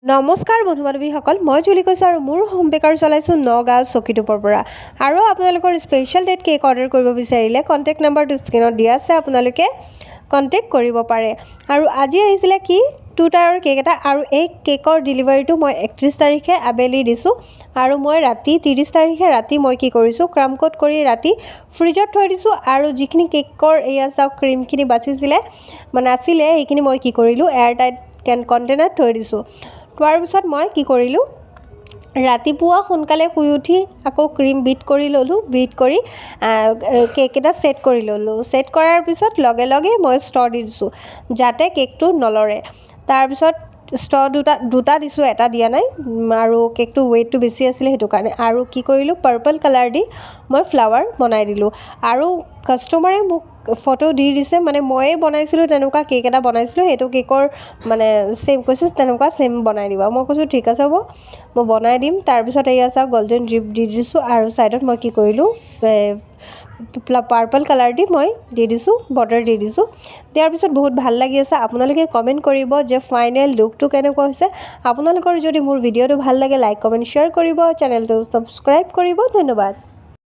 নমস্কাৰ বন্ধু বান্ধৱীসকল, মই জুলি কৈছোঁ আৰু মোৰ হোম বেকাৰ চলাইছোঁ নগাঁও চকীটোপৰ পৰা। আৰু আপোনালোকৰ স্পেচিয়েল ডেট কেক অৰ্ডাৰ কৰিব বিচাৰিলে কণ্টেক্ট নাম্বাৰটো স্ক্ৰীনত দিয়া আছে, আপোনালোকে কণ্টেক্ট কৰিব পাৰে। আৰু আজি আহিছিলে কি 2 টায়াৰৰ কেক এটা, আৰু এই কেকৰ ডেলিভাৰীটো মই 31 তাৰিখে আবেলি দিছোঁ। আৰু মই ৰাতি 30 তাৰিখে ৰাতি মই কি কৰিছোঁ, ক্ৰাম কোট কৰি ৰাতি ফ্ৰিজত থৈ দিছোঁ। আৰু যিখিনি কেকৰ এয়া চাওক ক্ৰীমখিনি বাচিছিলে মানে আছিলে, সেইখিনি মই কি কৰিলোঁ এয়াৰ টাইট কণ্টেইনাৰত থৈ দিছোঁ। থোৱাৰ পিছত মই কি কৰিলোঁ, ৰাতিপুৱা সোনকালে শুই উঠি আকৌ ক্ৰীম বিট কৰি ল'লোঁ। বিট কৰি কেক এটা ছেট কৰি ল'লোঁ। ছেট কৰাৰ পিছত লগে লগে মই ষ্ট্ৰ দি দিছোঁ যাতে কেকটো নলৰে। তাৰপিছত ষ্ট্ৰ দুটা দিছোঁ, এটা দিয়া নাই, আৰু কেকটো ৱেইটটো বেছি আছিলে সেইটো কাৰণে। আৰু কি কৰিলোঁ, পাৰ্পল কালাৰ দি মই ফ্লাৱাৰ বনাই দিলোঁ। আৰু কাষ্টমাৰে মোক ফটো দি দিছে, মানে ময়ে বনাইছিলোঁ তেনেকুৱা কেক এটা বনাইছিলোঁ, সেইটো কেকৰ মানে ছেম কৈছে তেনেকুৱা ছেম বনাই দিবা। মই কৈছোঁ ঠিক আছে হ'ব, মই বনাই দিম। তাৰপিছত এয়া চাওক গল্ডেন ড্ৰিপ দি দিছোঁ, আৰু ছাইডত মই কি কৰিলোঁ পাৰ্পল কালাৰ দি মই দি দিছোঁ, বৰ্ডাৰ দি দিছোঁ। দিয়াৰ পিছত বহুত ভাল লাগি আছে। আপোনালোকে কমেণ্ট কৰিব যে ফাইনেল লুকটো কেনেকুৱা হৈছে। আপোনালোকৰ যদি মোৰ ভিডিঅ'টো ভাল লাগে লাইক কমেণ্ট শ্বেয়াৰ কৰিব, চেনেলটো ছাবস্ক্ৰাইব কৰিব। ধন্যবাদ।